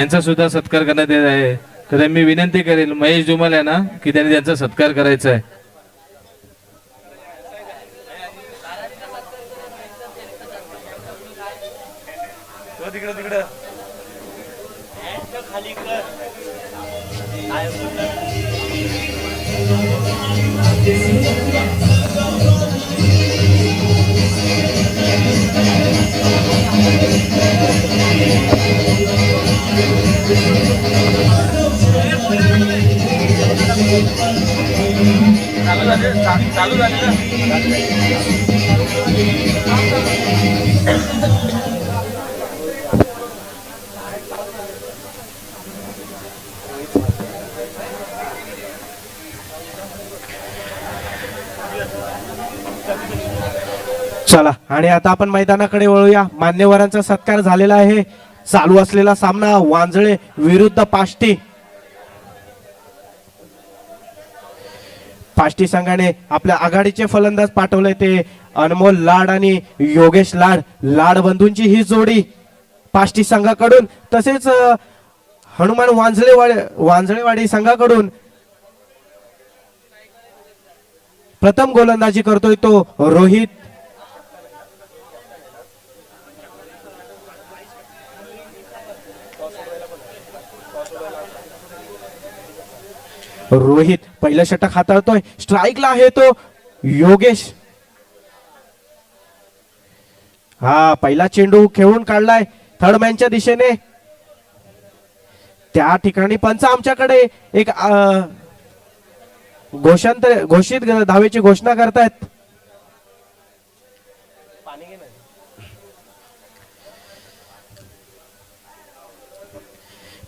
त्यांचा सुद्धा सत्कार करण्यात येत आहे. तर मी विनंती करेल महेश जुमल यांना की त्यांनी त्यांचा सत्कार करायचा आहे. चालू चला आणि आता आपण मैदानाकडे वळूया. मान्यवरांचा सत्कार झालेला आहे. चालू असलेला सामना वांजळे विरुद्ध पाष्टी. पाष्टी संघाने आपल्या आघाडीचे फलंदाज पाठवले ते अनमोल लाड आणि योगेश लाड. लाड बंधूंची ही जोडी पाष्टी संघाकडून, तसेच हनुमान वांजळेवाडी संघाकडून प्रथम गोलंदाजी करतोय तो रोहित. रोहित पहिलं षटक हाताळतोय. स्ट्राईकला आहे तो योगेश. हा पहिला चेंडू खेळून काढलाय थर्डमॅनच्या दिशेने. त्या ठिकाणी पंच आमच्याकडे एक घोषित धावेची घोषणा करतायत.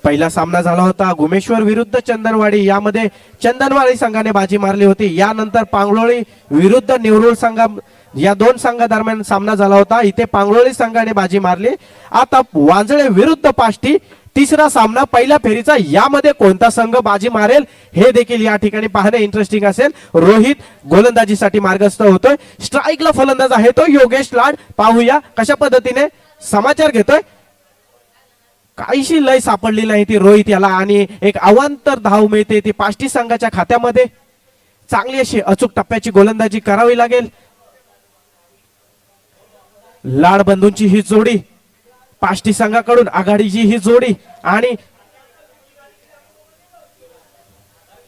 पहिला सामना झाला होता गुमेश्वर विरुद्ध चंदनवाडी. यामध्ये चंदनवाडी संघाने बाजी मारली होती. यानंतर पांगलोळी विरुद्ध नेवरुळ संघा, या दोन संघादरम्यान सामना झाला होता. इथे पांगलोळी संघाने बाजी मारली. आता वांजळे विरुद्ध पाष्टी तिसरा सामना पहिल्या फेरीचा. यामध्ये कोणता संघ बाजी मारेल हे देखील या ठिकाणी पाहणे इंटरेस्टिंग असेल. रोहित गोलंदाजीसाठी मार्गस्थ होतोय. स्ट्राईकला फलंदाज आहे तो योगेश लाड. पाहूया कशा पद्धतीने समाचार घेतोय. काहीशी लय सापडली नाही ती रोहित याला आणि एक अवांतर धाव मिळते ती पाष्टी संघाच्या खात्यामध्ये. चांगली अशी अचूक टप्प्याची गोलंदाजी करावी लागेल. लाड बंधूंची ही जोडी, पाष्टी संघाकडून आघाडीची ही जोडी आणि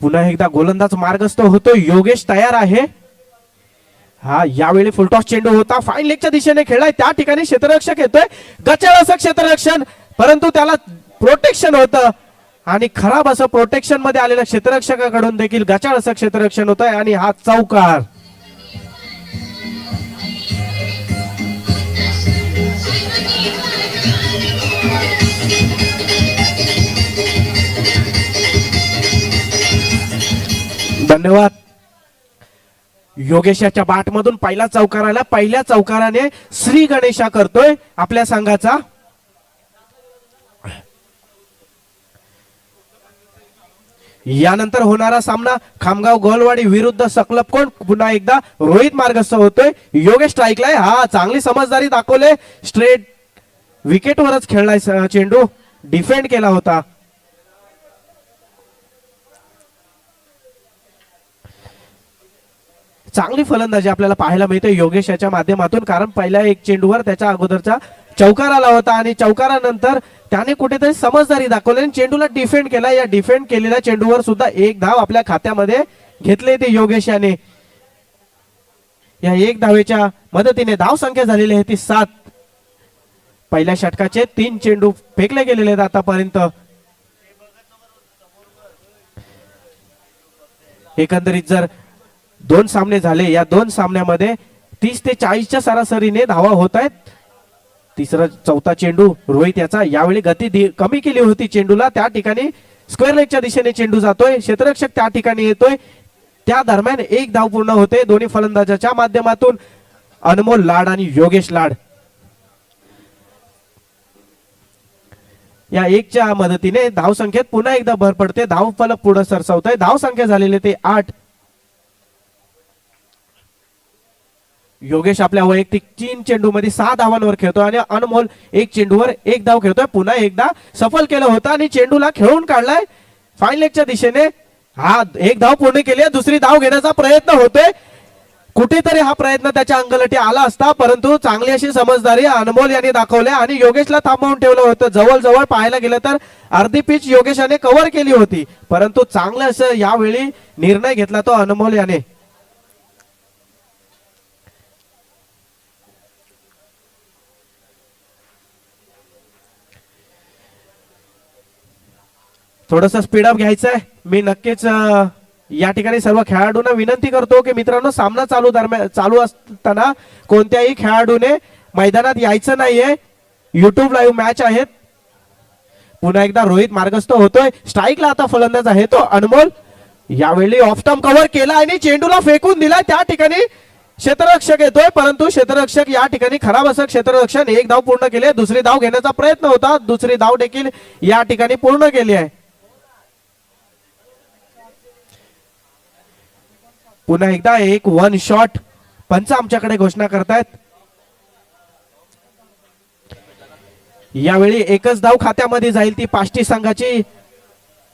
पुन्हा एकदा गोलंदाज मार्गस्थ होतो. योगेश तयार आहे. हा यावेळी फुलटॉस चेंडू होता. फाईन लेगच्या दिशेने खेळलाय. त्या ठिकाणी क्षेत्ररक्षक येतोय. गचाळ असं क्षेत्ररक्षण, परंतु त्याला प्रोटेक्शन होतं आणि खराब असं प्रोटेक्शन मध्ये आलेल्या क्षेत्ररक्षकाकडून देखील गचाळ असं क्षेत्ररक्षण होतंय आणि हा चौकार. धन्यवाद. योगेशाच्या बॅट मधून पहिला चौकार आला. पहिल्या चौकाराने श्री गणेशा करतोय आपल्या संघाचा. यानंतर होणारा सामना खामगाव गोलवाडी विरुद्ध सकलपकोण. पुन्हा एकदा रोहित मार्गस्थ होतोय. योगेश स्ट्राईकला आहे. हा चांगली समजदारी दाखवले. स्ट्रेट विकेटवरच खेळलाय चेंडू. डिफेंड केला होता. चांगली फलंदाजी आपल्याला पाहायला मिळते योगेश याच्या माध्यमातून. कारण पहिल्या एक चेंडूवर त्याच्या अगोदरचा चौकार आला होता आणि चौकारानंतर त्याने कुठेतरी समजदारी दाखवली आणि चेंडूला डिफेंड केला. या डिफेंड केलेल्या चेंडूवर सुद्धा एक धाव आपल्या खात्यामध्ये घेतले ते योगेश याने. या एक धावेच्या मदतीने धाव संख्या झालेली आहे ती 7. पहिल्या षटकाचे 3 चेंडू फेकले गेलेले आहेत आतापर्यंत. एकंदरीत जर 2 सामने झाले, या 2 सामन्यामध्ये 30 ते 40च्या सरासरीने धावा होत आहेत. तिसरा चौथा चेंडू रोहित याचा. यावेळी गती कमी केली होती चेंडूला. त्या ठिकाणी स्क्वेअर लेगच्या दिशेने चेंडू जातोय. क्षेत्ररक्षक त्या ठिकाणी येतोय. त्या दरम्यान एक धाव पूर्ण होते दोन्ही फलंदाजाच्या माध्यमातून. अनमोल लाड आणि योगेश लाड या एकच्या मदतीने धाव संख्येत पुन्हा एकदा भर पडते. धाव फलक पुढे सरसावतोय. धाव संख्या झालेले ते 8. योगेश आपल्या वैयक्तिक 3 चेंडूमध्ये 6 धावांवर खेळतो आणि अनमोल 1 चेंडूवर 1 धाव खेळतोय. पुन्हा एकदा सफल केलं होतं आणि चेंडूला खेळून काढलाय फाईन लेगच्या दिशेने. हा 1 धाव पूर्ण केली आहे. दुसरी धाव घेण्याचा प्रयत्न होतोय. कुठेतरी हा प्रयत्न त्याच्या अंगलटी आला असता, परंतु चांगली अशी समजदारी अनमोल यांनी दाखवली आणि योगेशला थांबवून ठेवलं होतं. जवळ पाहायला गेलं तर अर्धी पिच योगेशाने कव्हर केली होती, परंतु चांगलं असं यावेळी निर्णय घेतला तो अनमोल याने. थोडस स्पीडअप घ्यायचंय. मी नक्कीच या ठिकाणी सर्व खेळाडूंना विनंती करतो की मित्रांनो, सामना चालू असताना कोणत्याही खेळाडूने मैदानात यायचं नाहीये. युट्यूब लाईव्ह मॅच आहेत. पुन्हा एकदा रोहित मार्गस्थ होतोय. स्ट्राईकला आता फलंदाज आहे तो अनमोल. यावेळी ऑफ स्टंप कव्हर केला आणि चेंडूला फेकून दिला. त्या ठिकाणी क्षेत्ररक्षक येतोय, परंतु क्षेत्ररक्षक या ठिकाणी खराब असं क्षेत्ररक्षण. 1 धाव पूर्ण केली. दुसरी धाव घेण्याचा प्रयत्न होता. दुसरी धाव देखील या ठिकाणी पूर्ण केली आहे. पुन्हा एकदा एक 1 शॉट पंच आमच्याकडे घोषणा करतायत. यावेळी एकच धाव खात्यामध्ये जाईल, ती पाष्टी संघाची.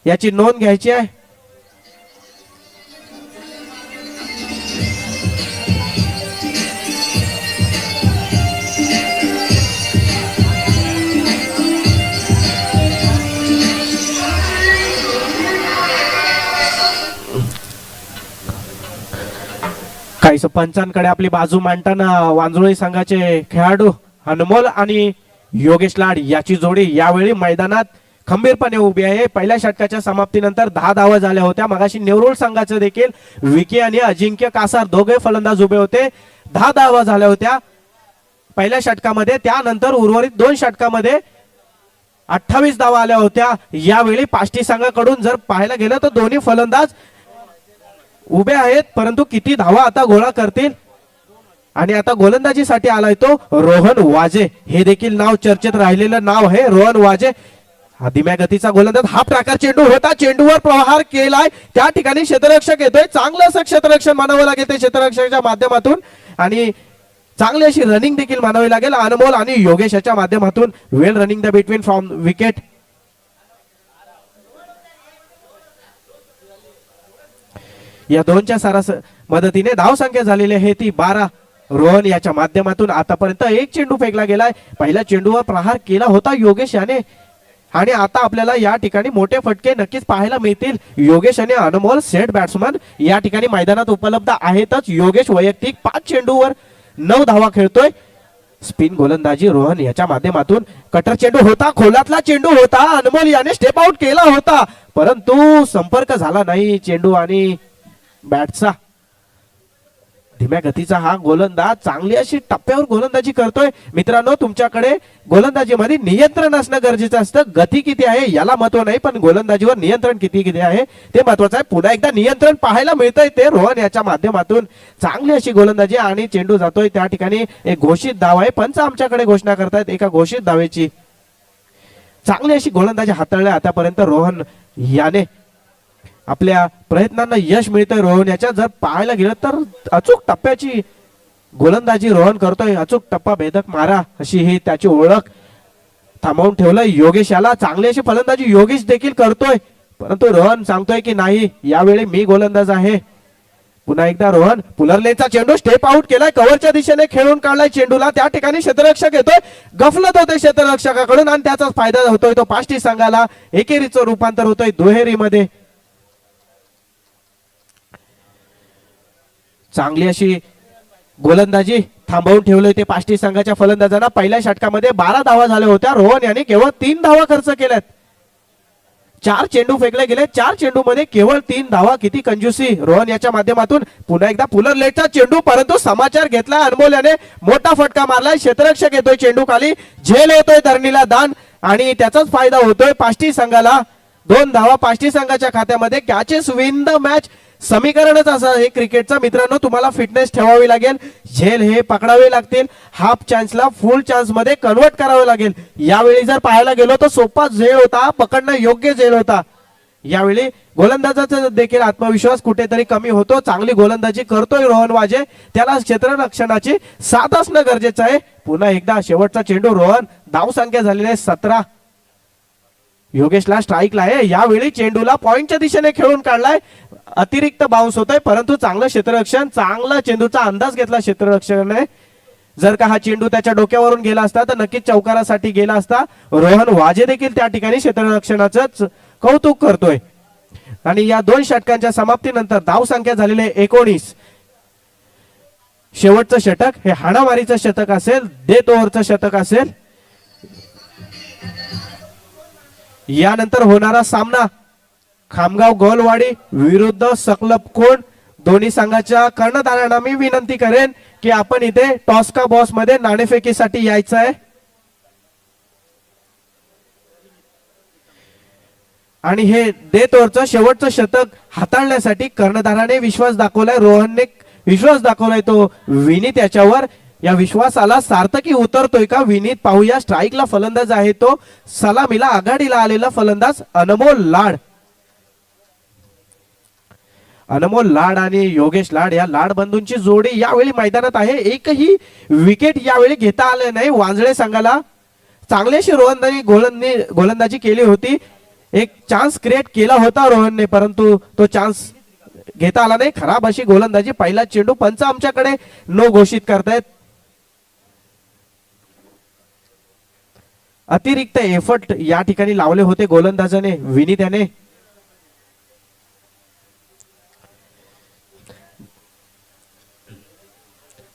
याची नोंद घ्यायची आहे. काही पंचांकडे आपली बाजू मांडताना वांजुळी संघाचे खेळाडू अनमोल आणि योगेश लाड याची जोडी यावेळी मैदानात खंबीरपणे उभी आहे. पहिल्या षटकाच्या समाप्तीनंतर 10 धावा झाल्या होत्या. मगाशी नेवरुल संघाचे देखील विकी आणि अजिंक्य कासार दोघे फलंदाज उभे होते. 10 धावा झाल्या होत्या पहिल्या षटकामध्ये. त्यानंतर उर्वरित 2 षटकामध्ये 28 धावा आल्या होत्या. यावेळी पाष्टी संघाकडून जर पाहायला गेलं तर दोन्ही फलंदाज उभे आहेत, परंतु किती धावा आता गोळा करतील. आणि आता गोलंदाजीसाठी आलाय तो रोहन वाजे. हे देखील नाव चर्चेत राहिलेलं नाव आहे, रोहन वाजे. हा धीम्या गतीचा गोलंदाज. हा प्रकार चेंडू होता. चेंडूवर प्रहार केलाय. त्या ठिकाणी क्षेत्ररक्षक येतोय. चांगलं असं क्षेत्ररक्षण मानावं लागेल ते क्षेत्ररक्षकाच्या माध्यमातून आणि चांगली अशी रनिंग देखील मानावी लागेल अनमोल आणि योगेश याच्या माध्यमातून. वेल running the between from wicket. या दोनच्या सरास मदतीने धाव संख्या झालेली आहे ती 12. रोहन याच्या माध्यमातून आतापर्यंत 1 चेंडू फेकला गेलाय. पहिल्या चेंडूवर प्रहार केला होता योगेश याने आणि आता आपल्याला या ठिकाणी मोठे फटके नक्कीच पाहायला मिळतील. योगेश आणि अनमोल सेट बॅट्समन या ठिकाणी मैदानात उपलब्ध आहेतच. योगेश वैयक्तिक 5 चेंडूवर 9 धावा खेळतोय. स्पिन गोलंदाजी रोहन याच्या माध्यमातून. कटर चेंडू होता. खोलातला चेंडू होता. अनमोल याने स्टेप आउट केला होता, परंतु संपर्क झाला नाही चेंडू आणि बॅटचा. धीम्या गतीचा हा गोलंदाज चांगली अशी टप्प्यावर गोलंदाजी करतोय. मित्रांनो, तुमच्याकडे गोलंदाजीमध्ये नियंत्रण असणं गरजेचं असतं. गती किती आहे याला महत्व नाही, पण गोलंदाजीवर नियंत्रण किती आहे ते महत्वाचं आहे. पुन्हा एकदा नियंत्रण पाहायला मिळतंय ते रोहन याच्या माध्यमातून. चांगली अशी गोलंदाजी आणि चेंडू जातोय त्या ठिकाणी. एक घोषित धाव आहे. पंच आमच्याकडे घोषणा करतायत एका घोषित धावेची. चांगली अशी गोलंदाजी हाताळल्या आतापर्यंत रोहन याने. आपल्या प्रयत्नांना यश मिळतंय रोहन याच्या. जर पाहायला गेलं तर अचूक टप्प्याची गोलंदाजी रोहन करतोय. अचूक टप्पा भेदक मारा अशी ही त्याची ओळख. थांबवून ठेवलंय योगेश याला. चांगली अशी फलंदाजी योगेश देखील करतोय, परंतु रोहन सांगतोय की नाही, यावेळी मी गोलंदाज आहे. पुन्हा एकदा रोहन. पुलरलेचा चेंडू स्टेप आउट केलाय. कव्हरच्या दिशेने खेळून काढलाय चेंडूला. त्या ठिकाणी क्षेत्ररक्षक येतोय. गफलत होते क्षेत्ररक्षकाकडून आणि त्याचाच फायदा होतोय तो पाष्टी संघाला. एकेरीचं रूपांतर होतोय दुहेरीमध्ये. चांगली अशी गोलंदाजी थांबवून ठेवलंय ते पाष्टी संघाच्या फलंदाजांना. पहिल्या षटकामध्ये 12 धावा झाल्या होत्या. रोहन यांनी केवळ 3 धावा खर्च केल्यात. 4 चेंडू फेकले गेले. 4 चेंडू मध्ये केवळ 3 धावा. किती कंजूसी रोहन याच्या माध्यमातून. पुन्हा एकदा पुलरलेटचा चेंडू, परंतु समाचार घेतला अनमोल याने. मोठा फटका मारलाय. क्षेत्ररक्षक येतोय चेंडू खाली. झेल होतोय धरणीला दान आणि त्याचाच फायदा होतोय पाष्टी संघाला. 2 धावा पाष्टी संघाच्या खात्यामध्ये. कॅचेस विन द मॅच समीकरणच असं हे क्रिकेटचं. मित्रांनो, तुम्हाला फिटनेस ठेवावी लागेल. झेल हे पकडावे लागतील. हाफ चान्सला फुल चान्स मध्ये कन्वर्ट करावे लागेल. यावेळी जर पाहायला गेलो तर सोपा झेल होता. पकडणं योग्य झेल होता. यावेळी गोलंदाजाचा देखील आत्मविश्वास कुठेतरी कमी होतो. चांगली गोलंदाजी करतोय रोहन वाजे, त्याला क्षेत्ररक्षणाची साथ असणं गरजेचं आहे. पुन्हा एकदा शेवटचा चेंडू रोहन, धावसंख्या झालेली आहे 17. योगेशला स्ट्राईकला आहे. यावेळी चेंडूला पॉइंटच्या दिशेने खेळून काढलाय, अतिरिक्त बाउन्स होतोय, परंतु चांगलं क्षेत्ररक्षण, चांगला चेंडूचा अंदाज घेतला क्षेत्ररक्षणाने. जर का हा चेंडू त्याच्या डोक्यावरून गेला असता तर नक्कीच चौकारासाठी गेला असता. रोहन वाजे देखील त्या ठिकाणी क्षेत्ररक्षणाचं कौतुक करतोय. आणि या 2 षटकांच्या समाप्तीनंतर धावसंख्या झालेली आहे 19. शेवटचं षटक हे हाणामारीचं षटक असेल, डेथ ओव्हरचं षटक असेल. यानंतर होणारा सामना खामगाव गोलवाडी विरुद्ध सकलब कोण. दोन्ही संघाच्या कर्णधारांना मी विनंती करेन की आपण इथे टॉस का बॉस मध्ये नाणेफेकीसाठी यायचं आहे. आणि हे डेथ ओव्हरचं शेवटचं शतक हाताळण्यासाठी कर्णधाराने विश्वास दाखवलाय, रोहनने विश्वास दाखवलाय तो विनीत याच्यावर. या विश्वासाला सार्थकी उतरतोय का विनीत पाहूया. स्ट्राईकला फलंदाज आहे तो सलामीला आघाडीला आलेला फलंदाज अनमोल लाड. अनमोल लाड आणि योगेश लाड या लाड बंधूंची जोडी यावेळी मैदानात आहे. एकही विकेट यावेळी घेता आले नाही. वांजळे संघाला चांगलीशी रोहनने गोलंदाजी केली होती. एक चान्स क्रिएट केला होता रोहनने, परंतु तो चान्स घेता आला नाही. खराब अशी गोलंदाजी. पहिला चेंडू पंच आमच्याकडे नो घोषित करतायत. अतिरिक्त एफर्ट या ठिकाणी लावले होते गोलंदाजाने विनीत याने.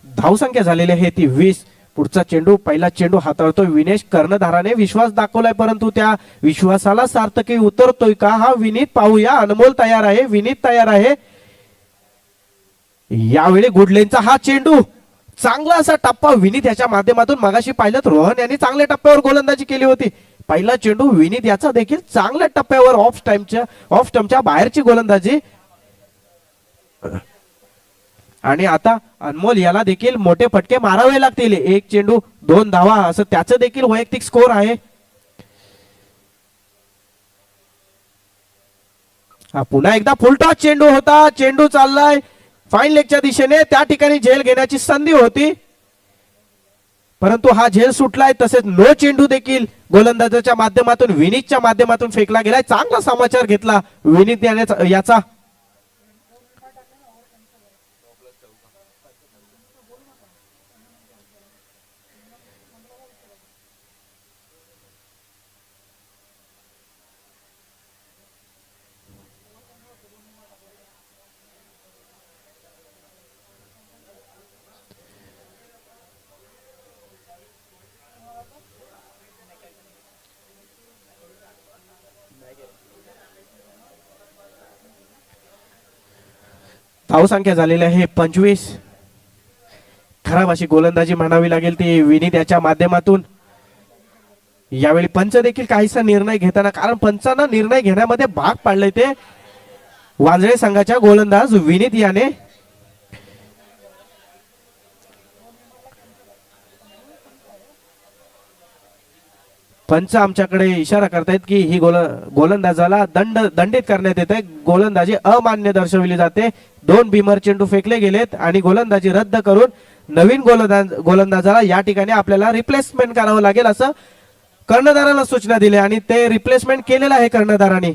धावसंख्या झालेली आहे ती 20. पुढचा चेंडू, पहिला चेंडू हाताळतोय विनेश. कर्णधाराने विश्वास दाखवलाय, परंतु त्या विश्वासाला सार्थकी उतरतोय का हा विनीत पाहूया. अनमोल तयार आहे, विनीत तयार आहे. यावेळी गुडलेनचा हा चेंडू, चांगला असा टप्पा विनीत याच्या माध्यमातून. मगाशी पाहिलं तर रोहन यांनी चांगल्या टप्प्यावर गोलंदाजी केली होती. पहिला चेंडू विनीत याचा देखील चांगल्या टप्प्यावर ऑफ स्टंपच्या बाहेरची गोलंदाजी. आणि आता अनमोल याला देखील मोठे फटके मारावे लागतील. 1 चेंडू 2 धावा असं त्याचं देखील वैयक्तिक स्कोर आहे. हा पुन्हा एकदा फुलटॉस चेंडू होता. चेंडू चाललाय फाईन लेगच्या दिशेने. त्या ठिकाणी झेल घेण्याची संधी होती, परंतु हा झेल सुटलाय. तसेच नो चेंडू देखील गोलंदाजाच्या माध्यमातून विनीतच्या माध्यमातून फेकला गेलाय. चांगला समाचार घेतला विनीत याचा. धावसंख्या झालेली आहे 25. खराब अशी गोलंदाजी म्हणावी लागेल ती विनीत याच्या माध्यमातून. यावेळी पंच देखील काहीसा निर्णय घेताना, कारण पंचांना निर्णय घेण्यामध्ये भाग पाडले ते वांजळे संघाच्या गोलंदाज विनीत याने. पंच आमच्याकडे इशारा करतायत की ही गोलंदाजाला दंडित करण्यात येते. गोलंदाजी अमान्य दर्शविली जाते. 2 बीमर चेंडू फेकले गेलेत आणि गोलंदाजी रद्द करून नवीन गोलंदाजाला या ठिकाणी आपल्याला रिप्लेसमेंट करावं लागेल असं कर्णधाराला सूचना दिली आणि ते रिप्लेसमेंट केलेलं आहे कर्णधाराने.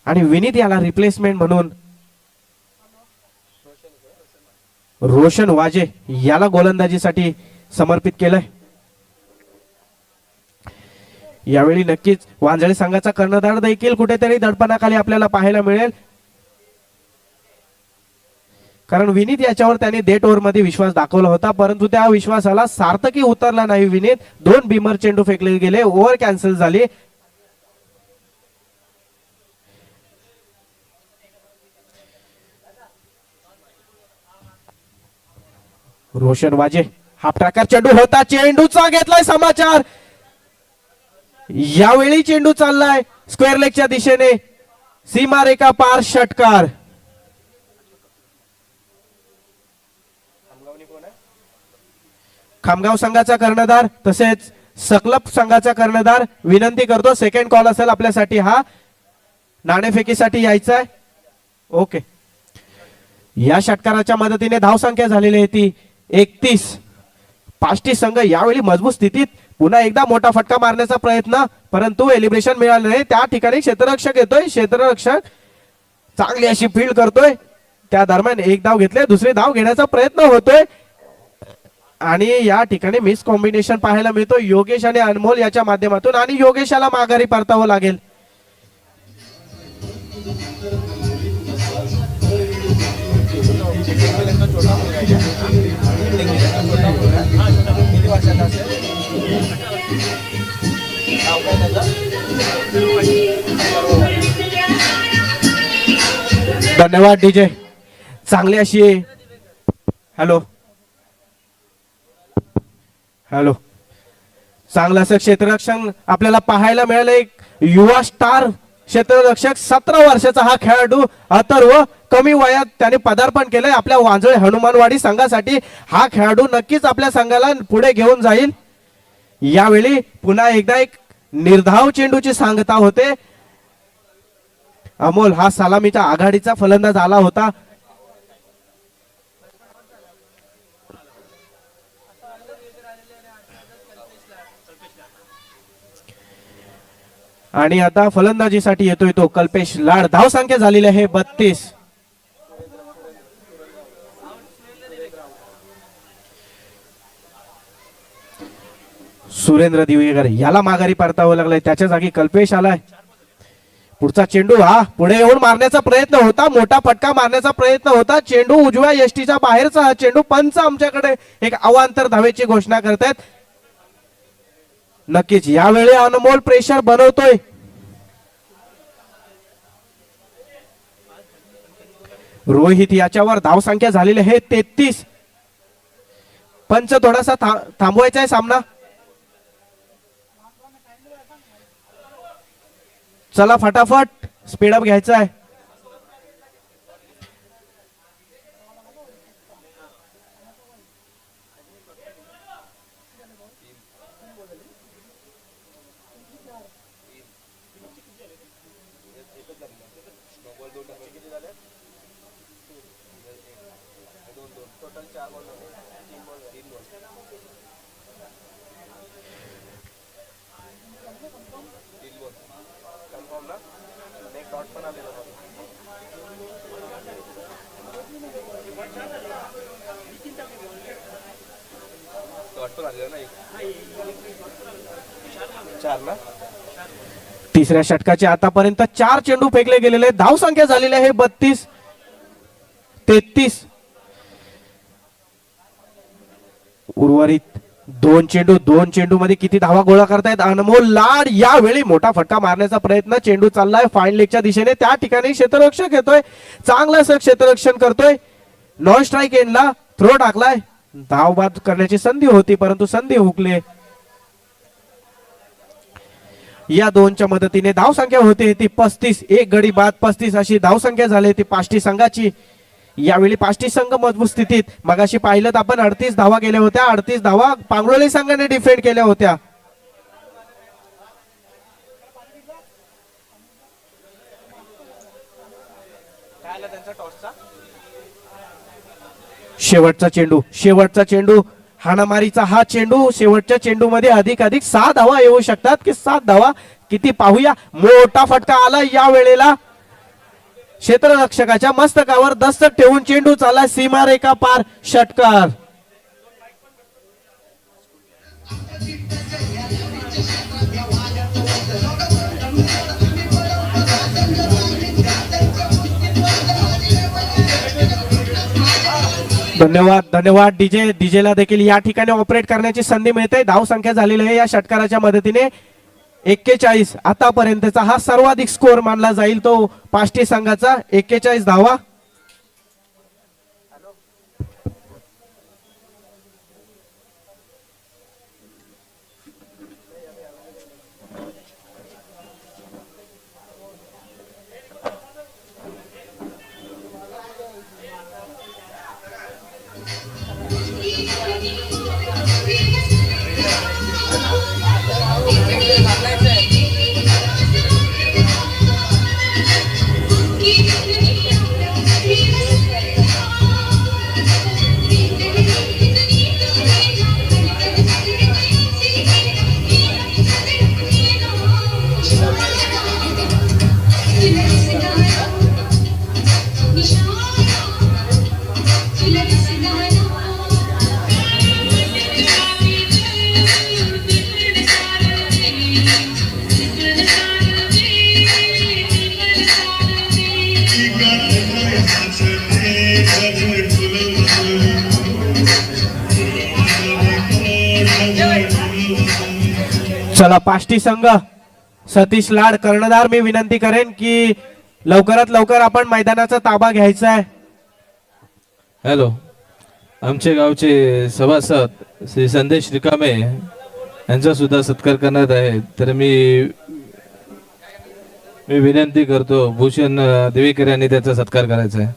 आणि विनीत याला रिप्लेसमेंट म्हणून रोशन वाजे याला गोलंदाजीसाठी समर्पित केलंय. यावेळी नक्कीच वांजळे संघाचा कर्णधार देखील कुठेतरी दडपणाखाली आपल्याला पाहायला मिळेल, कारण विनीत याच्यावर त्याने डेट ओव्हर मध्ये विश्वास दाखवला होता, परंतु त्या विश्वासाला सार्थकी उतरला नाही विनीत. 2 बीमर चेंडू फेकले गेले, ओव्हर कॅन्सल झाली. रोशन वाजे हा प्रकार चेंडू होता, चेंडूचा घेतलाय समाचार. यावेळी चेंडू चाललाय स्क्वेअर लेगच्या दिशेने, सीमारेखा पार षटकार. खामगाव संघाचा कर्णधार तसेच सकलप संघाचा कर्णधार विनंती करतो, सेकंड कॉल असेल आपल्यासाठी, हा नाणेफेकीसाठी यायचा आहे. ओके. या षटकाराच्या मदतीने धावसंख्या झालेली आहे ती 31. पाष्टी संघ यावेळी मजबूत स्थितीत, पुन्हा एकदा मोठा फटका मारण्याचा प्रयत्न, परंतु एलिब्रेशन मिळालं नाही. त्या ठिकाणी क्षेत्ररक्षक येतोय, क्षेत्ररक्षक चांगली अशी फील्ड करतोय. त्या दरम्यान एक धाव घेतले, दुसरी धाव घेण्याचा प्रयत्न होतोय आणि या ठिकाणी मिस कॉम्बिनेशन पाहायला मिळतो योगेश आणि अनमोल याच्या माध्यमातून, आणि योगेशाला माघारी परतावं लागेल. धन्यवाद डीजे. चांगली अशी, हॅलो हॅलो, चांगलं असं क्षेत्ररक्षण आपल्याला पाहायला मिळालं. एक युवा स्टार क्षेत्ररक्षक 17 वर्षाचा हा खेळाडू अथर्व, कमी वयात त्याने पदार्पण केलंय आपल्या वांजळे हनुमानवाडी संघासाठी. हा खेळाडू नक्कीच आपल्या संघाला पुढे घेऊन जाईल. यावेळी पुन्हा एकदा एक निर्धाव चेंडूची सांगता होते. अमोल हा सलामीच्या आघाडीचा फलंदाज आला होता. आणि आता फलंदाजीसाठी येतोय तो कल्पेश लाड. धावसंख्या झालेली आहे 32. सुरेंद्र दिवेकर याला माघारी परतावं लागलंय, त्याच्या जागी कल्पेश आलाय. पुढचा चेंडू हा पुढे येऊन मारण्याचा प्रयत्न होता, मोठा फटका मारण्याचा प्रयत्न होता. चेंडू उजव्या यष्टीच्या बाहेरचा हा चेंडू. पंच आमच्याकडे एक अवांतर धावेची घोषणा करतायत. नक्कीच यावेळी अनमोल प्रेशर बनवतोय. रोहित याच्यावर धावसंख्या झालेली आहे 33. पंच थोडासा थांबवायचा आहे सामना. चला फटाफट स्पीडअप घ्यायचा आहे. तिसऱ्या षटकाचे आतापर्यंत 4 चेंडू फेकले गेलेले. धावसंख्या झालेली आहे 32-33. उर्वरित 2 चेंडू मध्ये किती धावा गोळा करतायत अनमोल लाड. यावेळी मोठा फटका मारण्याचा प्रयत्न, चेंडू चाललाय फाईन लेगच्या दिशेने. त्या ठिकाणी क्षेत्ररक्षक येतोय, चांगलं असं क्षेत्ररक्षण करतोय. नॉन स्ट्राईक एंडला थ्रो टाकलाय. धाव बाद करण्याची संधी होती परंतु संधी हुकली. या दोनच्या मदतीने धावसंख्या होते ती 35. एक गडी बाद 35 अशी धावसंख्या झाली ती पाष्टी संघाची. यावेळी पाष्टी संघ मजबूत स्थितीत. मगाशी पाहिलं तर आपण 38 धावा केल्या होत्या. 38 धावा पांगरोळी संघाने डिफेंड केल्या होत्या. शेवटचा चेंडू हाणामारीचा हा चेंडू. शेवटच्या चेंडू मध्ये अधिक 6 धावा येऊ शकतात की 7 धावा किती पाहूया. मोठा फटका आला या वेळेला. क्षेत्ररक्षकाच्या मस्तकावर दस्तक ठेवून चेंडू चालला सीमारेखा पार. षटकार. धन्यवाद डीजेला देखील या ठिकाणी ऑपरेट करण्याची संधी मिळते. धाव संख्या झालेली आहे या षटकाराच्या मदतीने 41. आतापर्यंतचा हा सर्वाधिक स्कोर मानला जाईल तो पाष्टी संघाचा. 41 धावा. चला पाष्टी संघ सतीश लाड कर्णधार, मी विनंती करेन की लवकरात लवकर आपण मैदानाचा ताबा घ्यायचा आहे. हॅलो, आमचे गावचे सभासद श्री संदेश रिकामे यांचा सुद्धा सत्कार करण्यात आहे. तर मी विनंती करतो भूषण देवेकर यांनी त्याचा सत्कार करायचा आहे.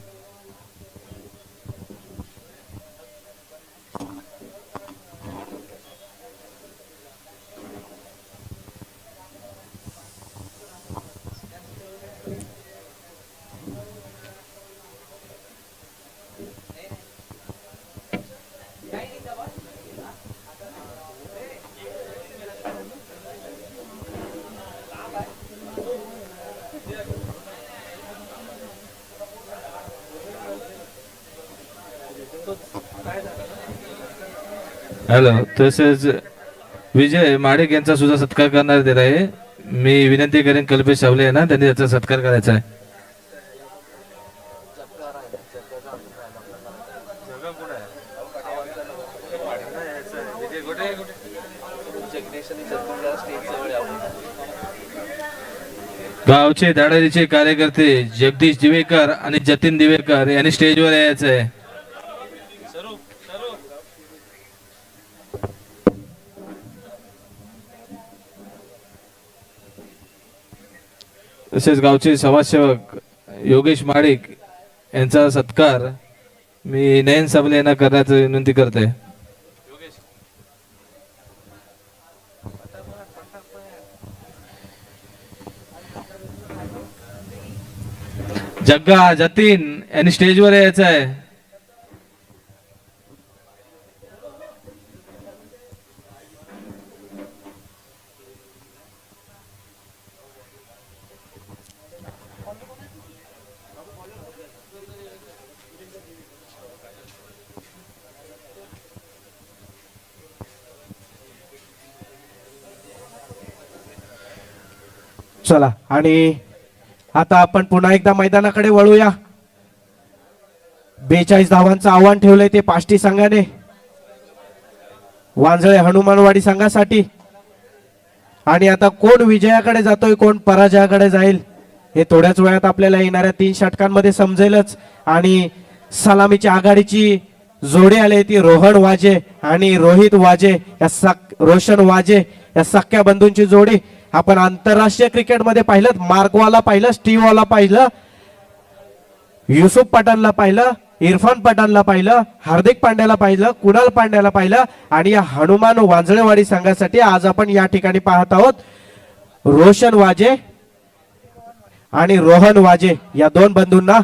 हॅलो, तसेच विजय माडिक यांचा सुद्धा सत्कार करण्यात येत आहे. मी विनंती करेन कल्पेश सावले यांना, त्यांनी त्याचा सत्कार करायचा आहे. गावचे दाडारीचे कार्यकर्ते जगदीश दिवेकर आणि जतीन दिवेकर यांनी स्टेजवर यायचं आहे. तसेच गावचे समाजसेवक योगेश माडिक यांचा सत्कार मी नयन साबले यांना करण्याची विनंती करते. जग्गा जतीन यांनी स्टेजवर यायचं आहे. चला आणि आता आपण पुन्हा एकदा मैदानाकडे वळूया. 42 धावांचं आव्हान ठेवलंय ते पाष्टी संघाने वांजळे हनुमानवाडी संघासाठी. आणि आता कोण विजयाकडे जातोय कोण पराजयाकडे जाईल हे थोड्याच वेळात आपल्याला येणाऱ्या 3 षटकांमध्ये समजेलच. आणि सलामीची आघाडीची जोडी आली ती रोहन वाजे आणि रोहित वाजे रोशन वाजे या सख्या बंधूंची जोडी. आपण आंतरराष्ट्रीय क्रिकेटमध्ये पाहिलं, मार्कवाला पाहिलं, स्टीववाला पाहिलं, युसुफ पठाणला पाहिलं, इरफान पठाणला पाहिलं, हार्दिक पांड्याला पाहिलं, कुणाल पांड्याला पाहिलं. आणि या हनुमान वांजळेवाडी संघासाठी आज आपण या ठिकाणी पाहत आहोत रोशन वाजे आणि रोहन वाजे या 2 बंधूंना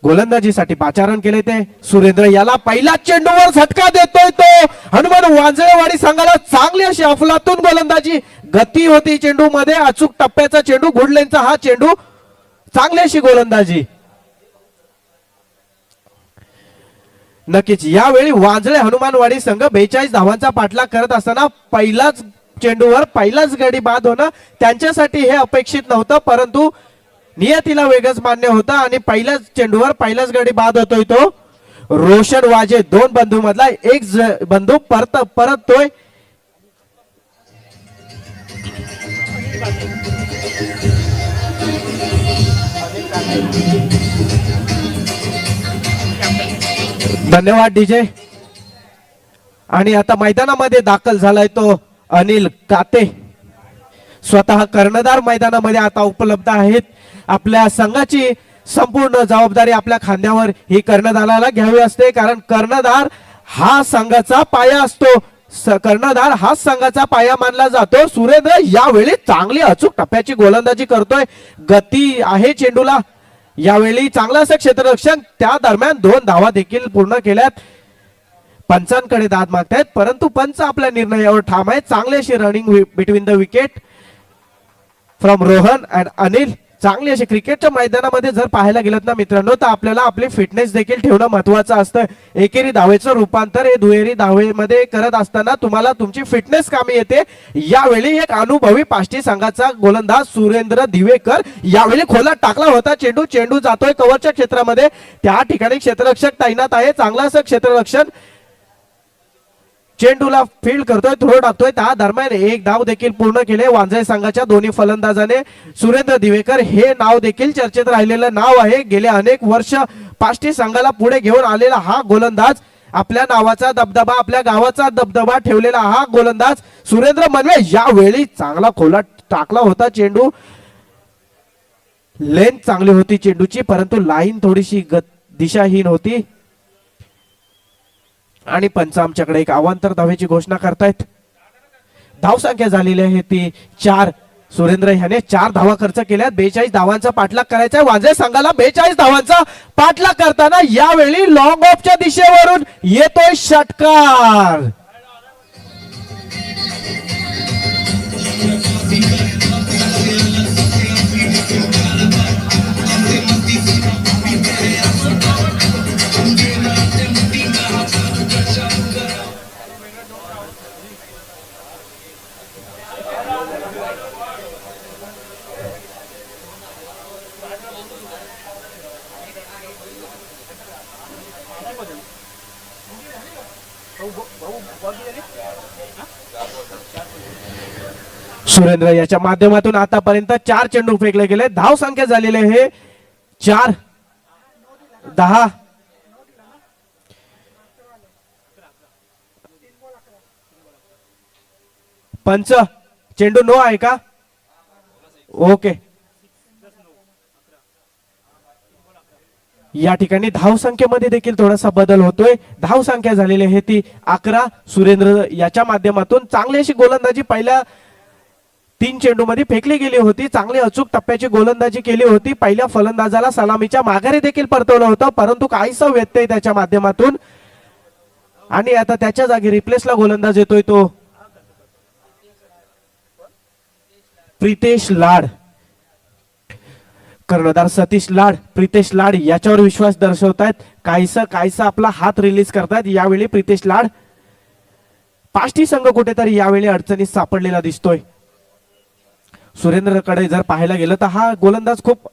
गोलंदाजीसाठी पाचारण केले. ते सुरेंद्र याला पहिला चेंडूवर झटका देतोय तो हनुमान वांजळेवाडी संघाला चांगली अशी अफलातून गोलंदाजी, गती होती चेंडू मध्ये, अचूक टप्प्याचा चेंडू, गुडलेनचा हा चेंडू, चांगली अशी गोलंदाजी. नक्कीच यावेळी वांजळे हनुमानवाडी संघ 42 धावांचा पाठलाग करत असताना पहिलाच चेंडूवर पहिलाच गडी बाद होणं त्यांच्यासाठी हे अपेक्षित नव्हतं, परंतु नियतीला वेगच मान्य होता आणि पहिल्याच चेंडूवर पहिलाच गडी बाद होतोय तो रोशन वाजे. 2 बंधू मधला एक बंधू परततोय. धन्यवाद डीजे. आणि आता मैदानामध्ये दाखल झालाय तो अनिल काते, स्वतः कर्णधार मैदानामध्ये आता उपलब्ध आहेत. आपल्या संघाची संपूर्ण जबाबदारी आपल्या खांद्यावर ही कर्णधाराला घ्यावी असते, कारण कर्णधार हा संघाचा पाया असतो. कर्णधार हा संघाचा पाया मानला जातो. सुरेंद्र यावेळी चांगली अचूक टप्प्याची गोलंदाजी करतोय, गती आहे चेंडूला. यावेळी चांगला असं क्षेत्ररक्षण, त्या दरम्यान 2 धावा देखील पूर्ण केल्यात. पंचांकडे दाद मागतायत, परंतु पंच आपल्या निर्णयावर ठाम आहे. चांगली अशी running between the wicket from Rohan and Anil. चांगली अशी क्रिकेटच्या मैदानामध्ये जर पाहायला गेलं ना मित्रांनो, तर आपल्याला आपली फिटनेस देखील ठेवणं महत्वाचं असतं. एकेरी धावेचं रूपांतर हे दुहेरी धावेमध्ये करत असताना तुम्हाला तुमची फिटनेस कामी येते. यावेळी एक अनुभवी पाष्टी संघाचा गोलंदाज सुरेंद्र दिवेकर यावेळी खोलात टाकला होता चेंडू. चेंडू जातोय कव्हरच्या क्षेत्रामध्ये, त्या ठिकाणी क्षेत्ररक्षक तैनात आहे. चांगलं असं क्षेत्ररक्षण, चेंडूला फील्ड करतोय, थ्रो टाकतोय. त्या दरम्यान एक धाव देखील पूर्ण केले वांजळे संघाच्या दोन्ही फलंदाजाने. सुरेंद्र दिवेकर हे नाव देखील चर्चेत राहिलेलं नाव आहे. गेले अनेक वर्ष पाष्टी संघाला पुढे घेऊन आलेला हा गोलंदाज, आपल्या नावाचा दबदबा, आपल्या गावाचा दबदबा ठेवलेला हा गोलंदाज सुरेंद्र मनवे. यावेळी चांगला खोला टाकला होता चेंडू. लेंथ चांगली होती चेंडूची, परंतु लाईन थोडीशी दिशाहीन होती. आणि पंच आमच्याकडे एक अवांतर धावेची घोषणा करतायत. धावसंख्या झालेली आहे ती 4. सुरेंद्र ह्याने 4 धावा खर्च केल्या. 42 धावांचा पाठलाग करायचा आहे वांजळे संघाला. 42 धावांचा पाठलाग करताना यावेळी लॉंग ऑफच्या दिशेवरून येतोय षटकार. सुरेंद्र याच्या माध्यमातून आतापर्यंत 4 चेंडू फेकले गेले. धाव संख्या झालेले हे 4, 10. पंच चेंडू नो आहे का? ओके. या ठिकाणी धाव संख्येमध्ये देखील थोडासा बदल होतोय. धाव संख्या झालेली आहे ती 11. सुरेंद्र याच्या माध्यमातून चांगली अशी गोलंदाजी पहिल्या 3 चेंडू मध्ये फेकली गेली होती. चांगली अचूक टप्प्याची गोलंदाजी केली होती. पहिल्या फलंदाजाला सलामीच्या माघारी देखील परतवलं होतं, परंतु काहीसा व्यत्यय त्याच्या माध्यमातून. आणि आता त्याच्या जागी रिप्लेसला गोलंदाज येतोय तो प्रितेश लाड. कर्णधार सतीश लाड, प्रितेश लाड याच्यावर विश्वास दर्शवतायत. काहीसा आपला हात रिलीज करतायत. यावेळी प्रितेश लाड. पाष्टी संघ कुठेतरी यावेळी अडचणीत सापडलेला दिसतोय. सुरेंद्रकडे जर पाहायला गेलं तर हा गोलंदाज खूप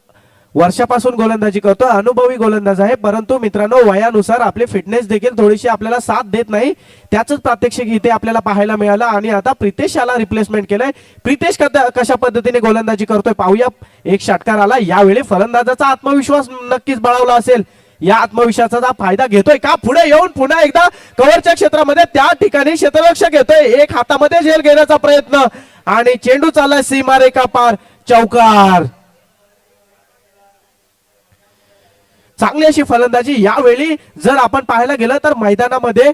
वर्षापासून गोलंदाजी करतो, अनुभवी गोलंदाज आहे, परंतु मित्रांनो वयानुसार आपली फिटनेस देखील थोडीशी आपल्याला साथ देत नाही. त्याच प्रात्यक्षिक इथे आपल्याला पाहायला मिळालं. आणि आता प्रितेशाला रिप्लेसमेंट केलंय. प्रितेश कशा पद्धतीने गोलंदाजी करतोय पाहूया. एक षटकार आला. यावेळी फलंदाजाचा आत्मविश्वास नक्कीच बळावला असेल. या आत्मविश्वासाचा फायदा घेतोय का? पुढे येऊन पुन्हा एकदा कव्हरच्या क्षेत्रामध्ये त्या ठिकाणी क्षेत्ररक्षक येतोय. एक हातामध्ये झेल घेण्याचा प्रयत्न आणि चेंडू चाललाय सीमारेखा पार. चौकार. चांगली अशी फलंदाजी. यावेळी जर आपण पाहायला गेलं तर मैदानामध्ये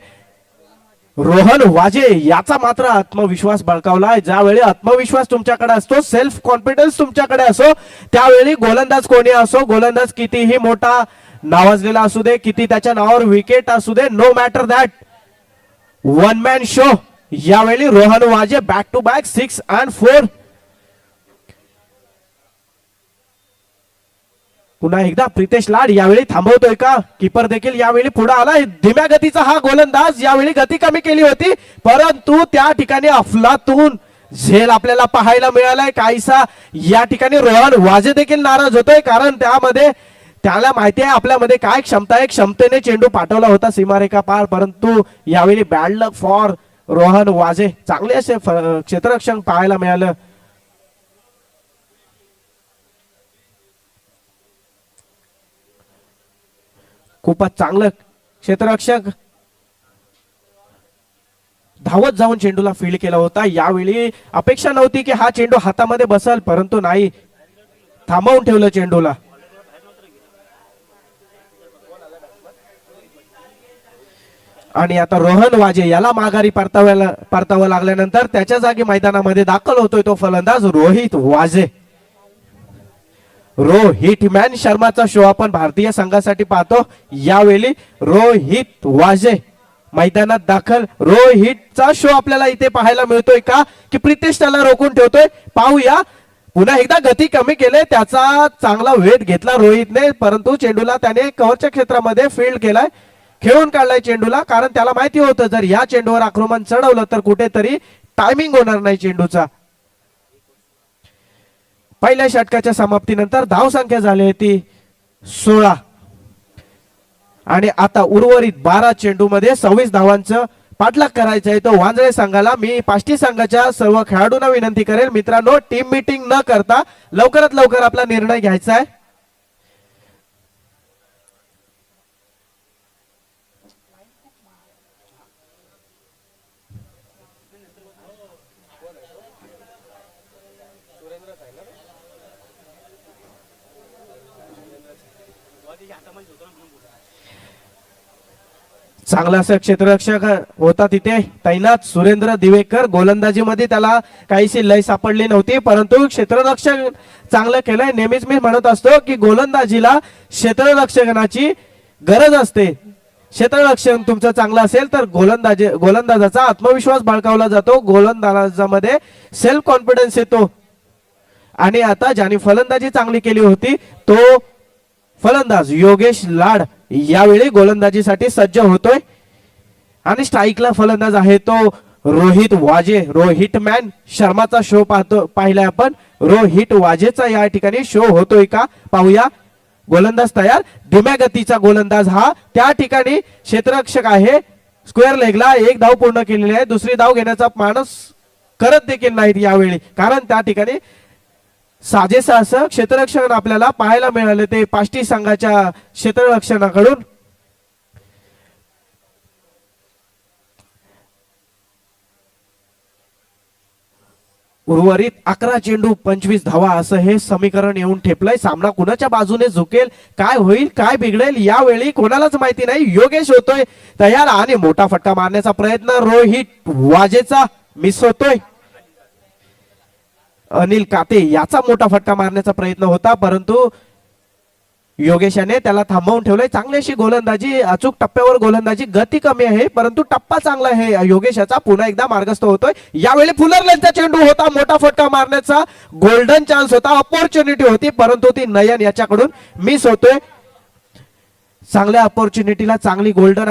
रोहन वाजे याचा मात्र आत्मविश्वास बळकावलाय. ज्यावेळी आत्मविश्वास तुमच्याकडे असतो, सेल्फ कॉन्फिडन्स तुमच्याकडे असो, त्यावेळी गोलंदाज कोणी असो, गोलंदाज कितीही मोठा नावाजलेला असू दे, किती त्याच्या नावावर विकेट असू दे, no matter that, one man show. यावेळी रोहन वाजे बॅक टू बॅक 6 and 4. पुन्हा एकदा प्रितेश लाड यावेळी थांबवतोय का? कीपर देखील यावेळी पुढे आलाय. धीम्या गतीचा हा गोलंदाज. यावेळी गती कमी केली होती, परंतु त्या ठिकाणी अफलातून झेल आपल्याला पाहायला मिळालाय. काहीसा या ठिकाणी रोहन वाजे देखील नाराज होतोय, कारण त्याला माहिती आहे आपल्यामध्ये काय क्षमता आहे. क्षमतेने चेंडू पाठवला होता सीमारेखा पार, परंतु यावेळी बॅड लक फॉर रोहन वाजे. चांगले असे क्षेत्ररक्षण पाहायला मिळालं. खूपच चांगलं क्षेत्ररक्षक धावत जाऊन चेंडूला फील्ड केला होता. यावेळी अपेक्षा नव्हती की हा चेंडू हातामध्ये बसल, परंतु नाही, थांबवून ठेवलं चेंडूला. आणि आता रोहन वाजे याला माघारी परतावं लागल्यानंतर त्याच्या जागी मैदानामध्ये दाखल होतोय तो फलंदाज रोहित वाजे. रोहित मॅन शर्माचा शो आपण भारतीय संघासाठी पाहतो. यावेळी रोहित वाजे मैदानात दाखल. रोहितचा शो आपल्याला इथे पाहायला मिळतोय का, की प्रितेश त्याला रोखून ठेवतोय? पाहूया. पुन्हा एकदा गती कमी केले, त्याचा चांगला वेध घेतला रोहितने, परंतु चेंडूला त्याने कव्हरच्या क्षेत्रामध्ये फील्ड केलाय, खेळून काढलाय चेंडूला. कारण त्याला माहिती होतं जर या चेंडूवर आक्रमण चढवलं तर कुठेतरी टायमिंग होणार नाही चेंडूचा. पहिल्या षटकाच्या समाप्तीनंतर धाव संख्या झाली ती 16. आणि आता उर्वरित 12 चेंडू मध्ये 26 धावांचं पाठलाग करायचा आहे तो वांजळे संघाला. मी पाष्टी संघाच्या सर्व खेळाडूंना विनंती करेल मित्रांनो, टीम मीटिंग न करता लवकरात लवकर आपला निर्णय घ्यायचा आहे. चांगला असं क्षेत्ररक्षक होता तिथे तैनात सुरेंद्र दिवेकर. गोलंदाजीमध्ये त्याला काहीशी लय सापडली नव्हती, परंतु क्षेत्ररक्षक चांगलं केलंय. नेहमीच मी म्हणत असतो की गोलंदाजीला क्षेत्ररक्षणाची गरज असते. क्षेत्ररक्षण तुमचं चांगलं असेल तर गोलंदाजाचा आत्मविश्वास बाळकावला जातो, गोलंदाजामध्ये सेल्फ कॉन्फिडन्स येतो. आणि आता ज्याने फलंदाजी चांगली केली होती तो फलंदाज योगेश लाड यावेळी गोलंदाजीसाठी सज्ज होतोय. आणि स्ट्राईकला फलंदाज आहे तो रोहित वाजे. रोहित मॅन शर्माचा शो पाहिलाय आपण. रोहित वाजेचा या ठिकाणी शो होतोय का पाहूया. गोलंदाज तयार. धीम्या गतीचा गोलंदाज हा त्या ठिकाणी क्षेत्ररक्षक आहे. स्क्वेअर लेगला एक धाव पूर्ण केलेली आहे. दुसरी धाव घेण्याचा माणूस करत देखील नाहीत यावेळी, कारण त्या ठिकाणी साजेसं असं क्षेत्ररक्षण आपल्याला पाहायला मिळाले ते पाष्टी संघाच्या क्षेत्ररक्षणाकडून. उर्वरित 11 चेंडू 25 धावा असं हे समीकरण येऊन ठेपलंय. सामना कुणाच्या बाजूने झुकेल, काय होईल, काय बिघडेल यावेळी कोणालाच माहिती नाही. योगेश होतोय तयार आणि मोठा फटका मारण्याचा प्रयत्न रोहित वाजेचा मिस होतोय. अनिल काते याचा मोठा फटका मारण्याचा प्रयत्न होता, परंतु योगेशाने त्याला थांबवून ठेवलंय. चांगली अशी गोलंदाजी, अचूक टप्प्यावर गोलंदाजी, गती कमी आहे परंतु टप्पा चांगला आहे योगेशाचा. पुन्हा एकदा मार्गस्थ होतोय. यावेळी फुलरलेनचा चेंडू होता, मोठा फटका मारण्याचा गोल्डन चान्स होता, अपॉर्च्युनिटी होती, परंतु ती नयन याच्याकडून मिस होतोय. चांगल्या अपॉर्च्युनिटीला चांगली गोल्डन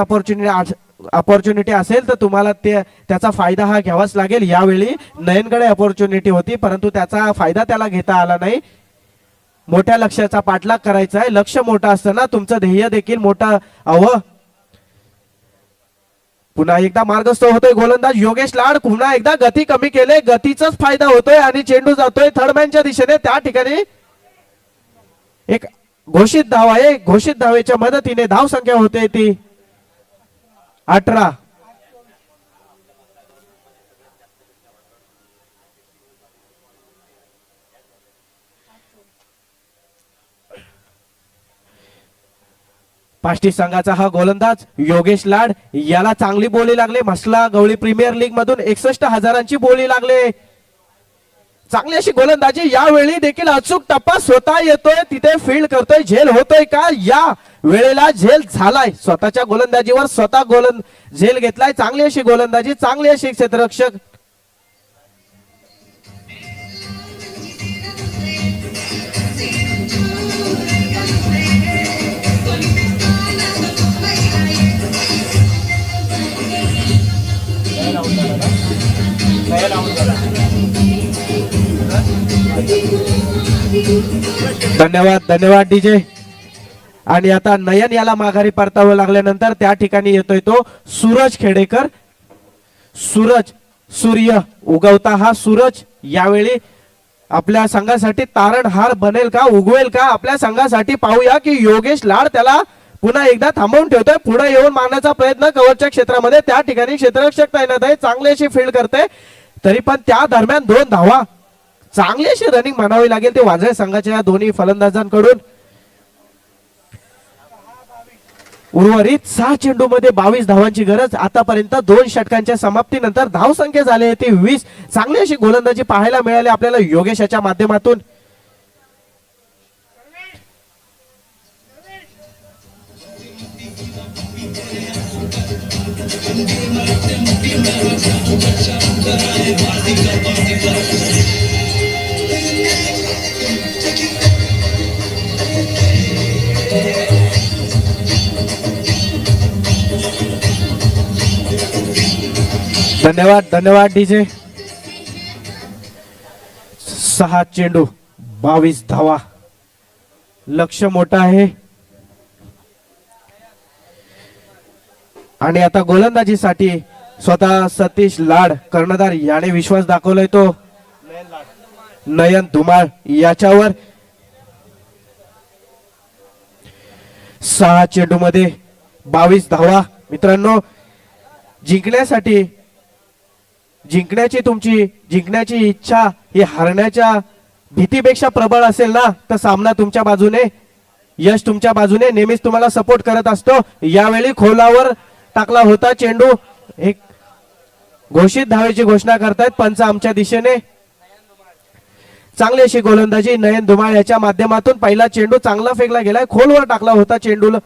अपॉर्च्युनिटी असेल तर तुम्हाला त्याचा फायदा हा घ्यावाच लागेल. यावेळी नयनकडे अपॉर्च्युनिटी होती परंतु त्याचा फायदा त्याला घेता आला नाही. मोठ्या लक्ष्याचा पाठलाग करायचा आहे. लक्ष मोठं असताना तुमचं ध्येय देखील मोठं हवं. पुन्हा एकदा मार्गस्थ होतोय गोलंदाज योगेश लाड. पुन्हा एकदा गती कमी केले, गतीचाच फायदा होतोय आणि चेंडू जातोय थर्डमॅनच्या दिशेने. त्या ठिकाणी एक घोषित धाव आहे. घोषित धावेच्या मदतीने धाव संख्या होते ती 18. पाष्टी संघाचा हा गोलंदाज योगेश लाड याला चांगली बोली लागले. मसला गवळी प्रीमियर लीग मधून 61,000ची बोली लागले. चांगली अशी गोलंदाजी. यावेळी देखील अचूक टप्पा स्वतः येतोय, तिथे फील्ड करतोय. झेल होतोय का? या वेळेला झेल झालाय. स्वतःच्या गोलंदाजीवर स्वतः झेल घेतलाय. चांगली अशी गोलंदाजी, चांगली अशी क्षेत्ररक्षक. धन्यवाद धन्यवाद डीजे. आणि आता नयन याला माघारी परतावं लागल्यानंतर त्या ठिकाणी येतोय तो सूरज खेडेकर. सूरज, सूर्य उगवता हा सूरज यावेळी आपल्या संघासाठी तारणहार बनेल का, उगवेल का आपल्या संघासाठी. पाहूया की योगेश लाड त्याला पुन्हा एकदा थांबवून ठेवतोय. पुढे येऊन मारण्याचा प्रयत्न कव्हरच्या क्षेत्रामध्ये. त्या ठिकाणी क्षेत्ररक्षक तैनात आहे, चांगली अशी फील्ड करते. तरी पण त्या दरम्यान 2 धावा. चांगली अशी रनिंग म्हणावी लागेल ते वाजळे संघाच्या दोन्ही फलंदाजांकडून. उर्वरित 6 चेंडू मध्ये 22 धावांची गरज. आतापर्यंत 2 षटकांच्या समाप्तीनंतर धाव संख्या झाली ती 20. चांगली अशी गोलंदाजी पाहायला मिळाली आपल्याला योगेशाच्या माध्यमातून. धन्यवाद धन्यवाद डीजे. 6 चेंडू 22 धावा. लक्ष मोठं आहे. आणि आता गोलंदाजीसाठी स्वतः सतीश लाड कर्णधार याने विश्वास दाखवलाय तो नयन धुमाळ याच्यावर 6 चेंडू मध्ये 22 धावा. मित्रांनो, जिंकण्याची इच्छा ही हरण्याच्या भीतीपेक्षा प्रबळ असेल ना, तर सामना तुमच्या बाजूने, यश तुमच्या बाजूने नेहमीच तुम्हाला सपोर्ट करत असतो. यावेळी खोलावर टाकला होता चेंडू. एक घोषित धावेची घोषणा करतायत पंच आमच्या दिशेने. चांगली अशी गोलंदाजी नयन धुमाळ याच्या माध्यमातून. पहिला चेंडू चांगला फेकला गेलाय, खोलवर टाकला होता चेंडूला.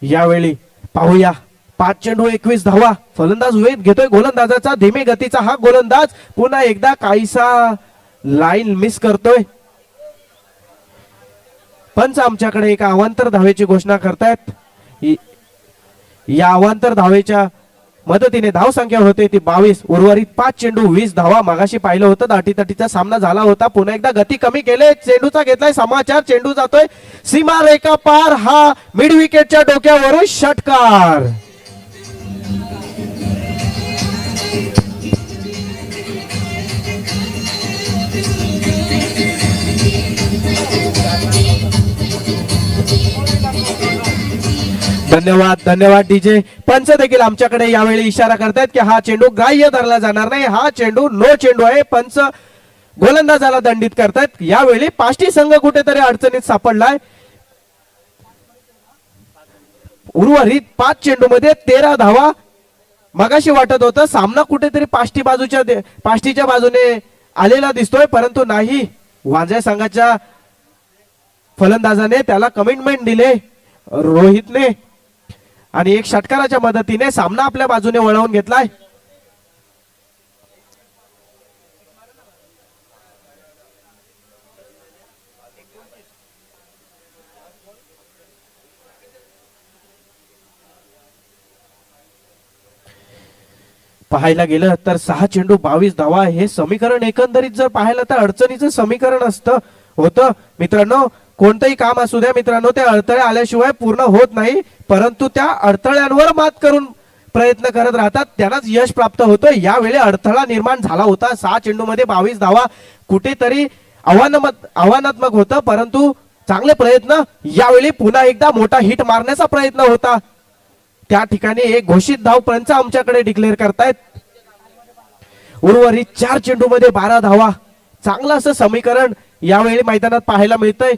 यावेळी पाहूया 5 चेंडू 21 धावा. फलंदाज वेध घेतोय गोलंदाजाचा, धीमे गतीचा हा गोलंदाज पुन्हा एकदा काहीसा लाईन मिस करतोय. पंच आमच्याकडे एका अवांतर धावेची घोषणा करतायत. या अवांतर धावेच्या मदतीने धाव संख्या होते ती 22. उर्वरित 5 चेंडू 20 धावा. मागाशी पाहिलं होतं दाटीतटीचा सामना झाला होता. पुन्हा एकदा गती कमी केले. चेंडूचा घेतलाय समाचार. चेंडू जातोय सीमा रेखा पार. हा मिड विकेटच्या डोक्यावरून षटकार. धन्यवाद डीजे. पंच देखील आमच्याकडे यावेळी इशारा करतायत की हा चेंडू ग्राह्य धरला जाणार नाही. हा चेंडू नो चेंडू आहे. पंच गोलंदाजाला दंडित करतायत. यावेळी पाष्टी संघ कुठेतरी अडचणीत सापडलाय. उर्वरित 5 चेंडू मध्ये 13 धावा. मगाशी वाटत होतं सामना कुठेतरी पाष्टीच्या बाजूने आलेला दिसतोय, परंतु नाही. वांजळे संघाच्या फलंदाजाने त्याला कमिटमेंट दिले रोहितने आणि एक षटकाराच्या मदतीने सामना आपल्या बाजूने वळवून घेतलाय. पाहायला गेलं तर 6 चेंडू 22 धावा हे समीकरण एकंदरीत जर पाहिलं तर अडचणीचं समीकरण होतं. मित्रांनो, कोणतंही काम असू द्या मित्रांनो, ते अडथळे आल्याशिवाय पूर्ण होत नाही, परंतु त्या अडथळ्यांवर मात करून प्रयत्न करत राहतात, त्यांनाच यश प्राप्त होतं. यावेळी अडथळा निर्माण झाला होता. 6 चेंडू मध्ये 22 धावा कुठेतरी आव्हानात्मक होतं, परंतु चांगले प्रयत्न. यावेळी पुन्हा एकदा मोठा हिट मारण्याचा प्रयत्न होता. त्या ठिकाणी एक घोषित धाव पंच आमच्याकडे डिक्लेअर करतायत. उर्वरित 4 चेंडू मध्ये 12 धावा. चांगलं असं समीकरण यावेळी मैदानात पाहायला मिळतंय.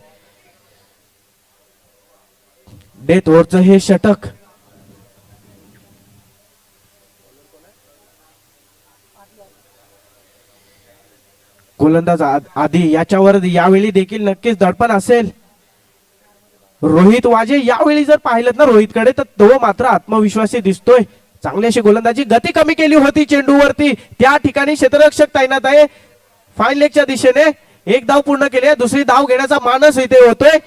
डेथ ओव्हरचं हे षटक. गोलंदाज आधी याच्यावर यावेळी देखील नक्कीच दडपण असेल. रोहित वाजे यावेळी जर पाहिलं ना रोहितकडे, तर तो मात्र आत्मविश्वासी दिसतोय. चांगली अशी गोलंदाजी. गती कमी केली होती चेंडूवरती. त्या ठिकाणी क्षेत्ररक्षक तैनात आहे. फाईन लेगच्या दिशेने एक धाव पूर्ण केली आहे. दुसरी धाव घेण्याचा मानस इथे होतोय.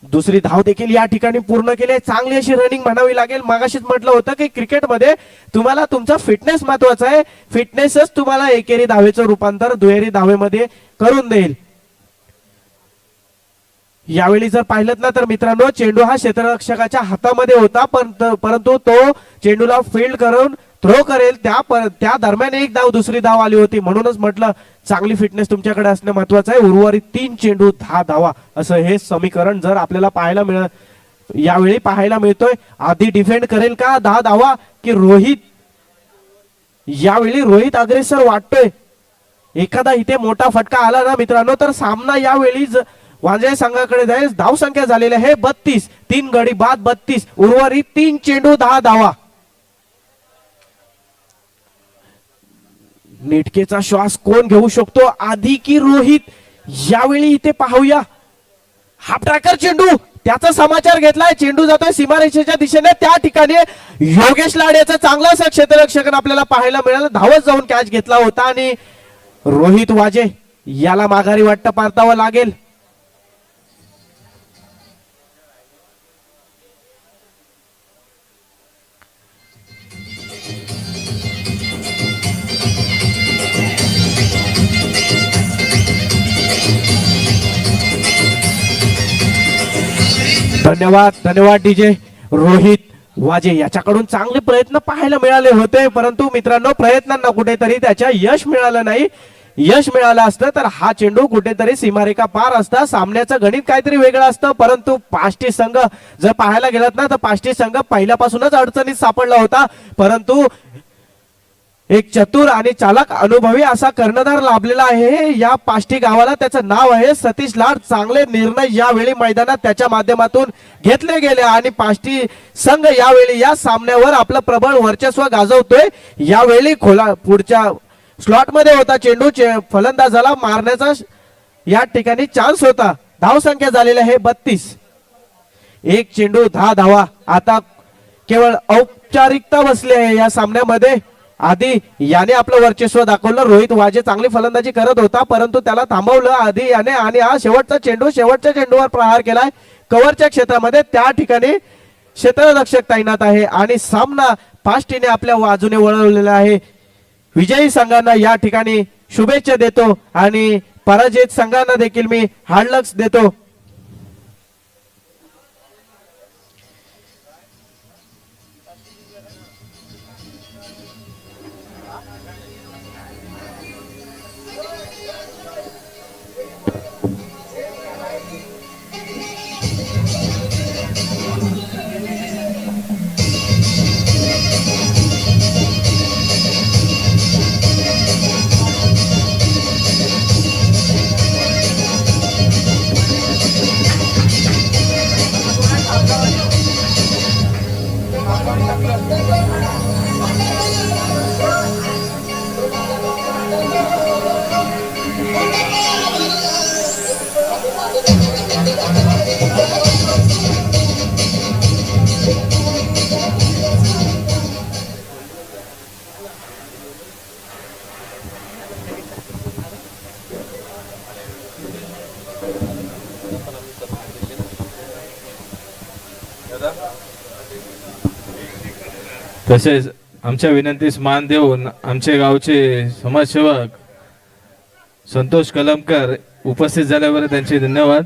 दुसरी धाव देखील या ठिकाणी पूर्ण केली आहे. चांगली अशी रनिंग म्हणावी लागेल. मागाशीच म्हटलं होतं की क्रिकेटमध्ये तुम्हाला तुमचा फिटनेस महत्वाचा आहे. फिटनेसच तुम्हाला एकेरी धावेचं रूपांतर दुहेरी धावेमध्ये करून देईल. यावेळी जर पाहिलं ना तर मित्रांनो, चेंडू हा क्षेत्ररक्षकाच्या हातामध्ये होता, परंतु तो चेंडूला फील्ड करून थ्रो करेल त्या दरम्यान एक धाव दुसरी धाव आली होती. म्हणूनच म्हटलं चांगली फिटनेस तुमच्याकडे असणं महत्वाचं आहे. उर्वरित 3 चेंडू 10 धावा असं हे समीकरण जर आपल्याला यावेळी पाहायला मिळतोय. आधी डिफेंड करेल का 10 धावा की रोहित? यावेळी रोहित अग्रेसर वाटतोय. एखादा इथे मोठा फटका आला ना मित्रांनो, तर सामना यावेळी वांजळे संघाकडे जाईल. धाव संख्या झालेली आहे 32. 3 गडी बाद 32. उर्वरित 3 चेंडू 10 धावा. नेटकेचा श्वास कोण घेऊ शकतो, आधी की रोहित? यावेळी इथे पाहूया. हाफ ट्रॅकर चेंडू, त्याचा समाचार घेतलाय. चेंडू जातोय सीमारेषेच्या दिशेने. त्या ठिकाणी योगेश लाड याचा चांगला असा क्षेत्ररक्षक आपल्याला पाहायला मिळालं. धावत जाऊन कॅच घेतला होता आणि रोहित वाजे याला माघारी वाटतं परतावं लागेल. धन्यवाद धन्यवाद डीजे रोहित वाजे याच्याकडून चांगले प्रयत्न पाहायला मिळाले होते, परंतु मित्रांनो प्रयत्नांना कुठेतरी त्याच्या यश मिळालं नाही. यश मिळालं असतं तर हा चेंडू कुठेतरी सीमारेखा पार असता. सामन्याचं गणित काहीतरी वेगळं असतं, परंतु पाष्टी संघ जर पाहायला गेलात ना तर पाष्टी संघ पहिल्यापासूनच अडचणीत सापडला होता, परंतु एक चतुर आणि चालक अनुभवी असा कर्णधार लाभलेला आहे या पाष्टी गावाला. त्याचं नाव आहे सतीश लाड. चांगले निर्णय यावेळी मैदानात त्याच्या माध्यमातून घेतले गेले आणि पाष्टी संघ यावेळी या सामन्यावर आपलं प्रबळ वर्चस्व गाजवतोय. यावेळी खोला पुढच्या स्लॉट मध्ये होता चेंडू, फलंदाजाला मारण्याचा या ठिकाणी चान्स होता. धाव संख्या झालेली आहे 32. एक चेंडू 10 धावा. आता केवळ औपचारिकता बसली आहे या सामन्यामध्ये. आधी याने आपलं वर्चस्व दाखवलं. रोहित वाजे चांगली फलंदाजी करत होता, परंतु त्याला थांबवलं आधी याने आणि हा शेवटच्या चेंडूवर प्रहार केलाय कव्हरच्या क्षेत्रामध्ये. त्या ठिकाणी क्षेत्ररक्षक तैनात आहे आणि सामना पाष्टीने आपल्या बाजूने वळवलेला आहे. विजयी संघांना या ठिकाणी शुभेच्छा देतो आणि पराजित संघांना देखील मी हार्ड लक्स देतो. तसेच आमच्या विनंतीस मान देऊन आमचे गावचे समाजसेवक संतोष कलमकर उपस्थित झाल्यावर त्यांचे धन्यवाद.